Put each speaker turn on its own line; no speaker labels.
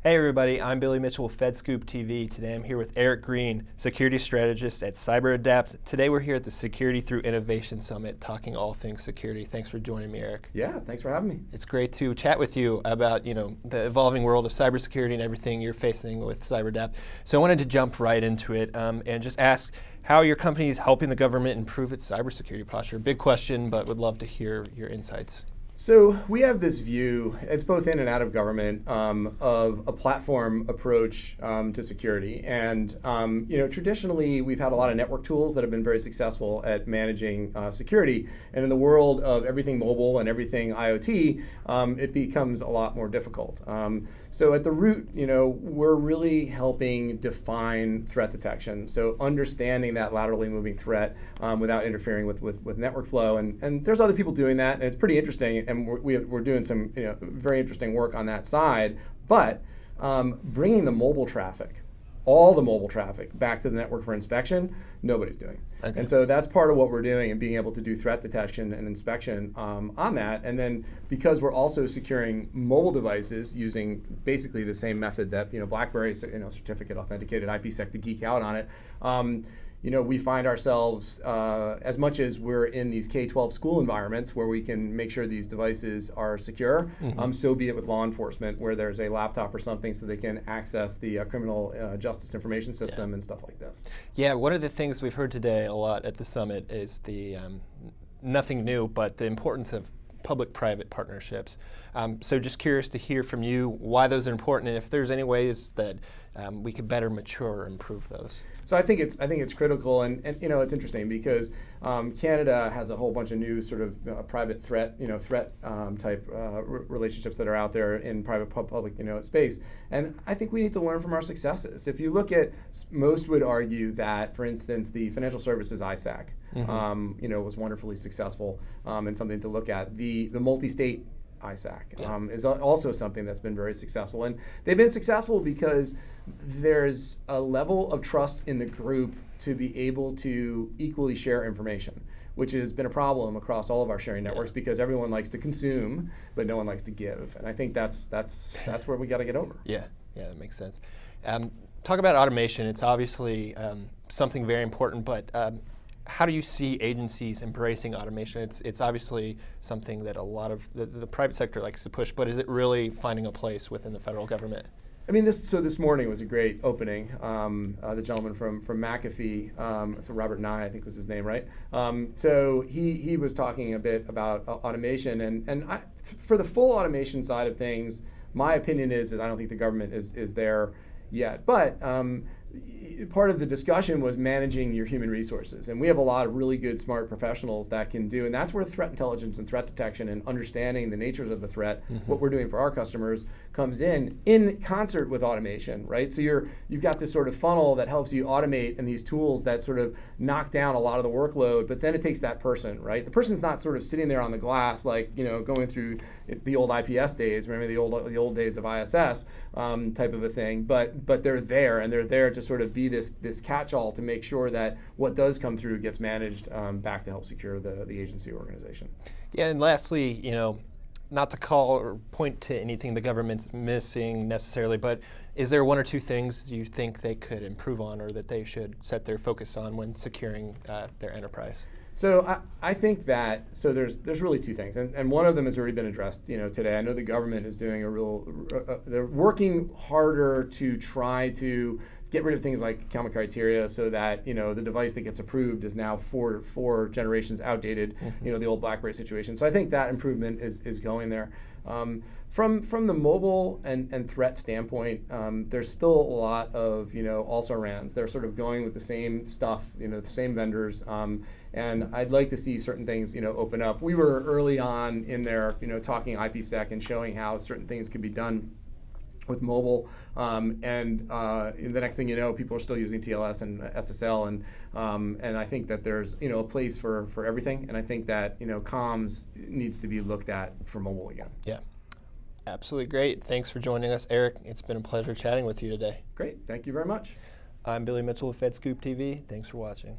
Hey everybody, I'm Billy Mitchell with FedScoop TV. Today I'm here with Eric Green, Security Strategist at adAPT. Today we're here at the Security Through Innovation Summit talking all things security. Thanks for joining me, Eric.
Yeah, thanks for having me.
It's great to chat with you about the evolving world of cybersecurity and everything you're facing with adAPT. So I wanted to jump right into it and just ask how your company is helping the government improve its cybersecurity posture. Big question, but would love to hear your insights.
So we have this view, it's both in and out of government, of a platform approach to security. And traditionally, we've had a lot of network tools that have been very successful at managing security. And in the world of everything mobile and everything IoT, it becomes a lot more difficult. So at the root, we're really helping define threat detection. So understanding that laterally moving threat without interfering with network flow. And there's other people doing that, and it's pretty interesting. And we're doing some very interesting work on that side, but bringing the mobile traffic, all the mobile traffic, back to the network for inspection, nobody's doing. Okay. And so that's part of what we're doing and being able to do threat detection and inspection on that. And then because we're also securing mobile devices using basically the same method that BlackBerry, certificate authenticated IPsec to geek out on it. We find ourselves, as much as we're in these K-12 school environments where we can make sure these devices are secure, so be it with law enforcement where there's a laptop or something so they can access the criminal justice information system and stuff like this.
Yeah, one of the things we've heard today a lot at the summit is the, nothing new, but the importance of public-private partnerships. So just curious to hear from you why those are important and if there's any ways that we could better mature or improve those.
So I think it's critical, and it's interesting because Canada has a whole bunch of new sort of private threat type relationships that are out there in private public space, and I think we need to learn from our successes. If you look at, most would argue that, for instance, the financial services ISAC, was wonderfully successful and something to look at. The multi-state ISAC is also something that's been very successful. And they've been successful because there's a level of trust in the group to be able to equally share information, which has been a problem across all of our sharing networks because everyone likes to consume, but no one likes to give. And I think that's where we got to get over.
Yeah, that makes sense. Talk about automation. It's obviously something very important, but how do you see agencies embracing automation? It's obviously something that a lot of the private sector likes to push, but is it really finding a place within the federal government?
I mean, this morning was a great opening. The gentleman from McAfee, so Robert Nye, I think was his name, right? So he was talking a bit about automation, and for the full automation side of things, my opinion is that I don't think the government is there yet, but part of the discussion was managing your human resources. And we have a lot of really good, smart professionals that can do, and that's where threat intelligence and threat detection and understanding the natures of the threat, what we're doing for our customers, comes in concert with automation, right? So you've got this sort of funnel that helps you automate and these tools that sort of knock down a lot of the workload, but then it takes that person, right? The person's not sort of sitting there on the glass like, going through the old IPS days, remember the old days of ISS type of a thing, but they're there, and they're there to sort of be this catch-all to make sure that what does come through gets managed back to help secure the agency organization.
Yeah, and lastly, not to call or point to anything the government's missing necessarily, but is there one or two things you think they could improve on or that they should set their focus on when securing their enterprise?
So I think that, there's really two things, and one of them has already been addressed today. I know the government is doing they're working harder to try to get rid of things like common criteria so that the device that gets approved is now four generations outdated, the old BlackBerry situation. So I think that improvement is going there. From the mobile and threat standpoint, there's still a lot of also rans. They're sort of going with the same stuff, the same vendors, and I'd like to see certain things open up. We were early on in there, talking IPsec and showing how certain things could be done with mobile, and the next thing you know, people are still using TLS and SSL, and I think that there's a place for everything, and I think that comms needs to be looked at for mobile again.
Yeah, absolutely great. Thanks for joining us, Eric. It's been a pleasure chatting with you today.
Great, thank you very much.
I'm Billy Mitchell of FedScoop TV. Thanks for watching.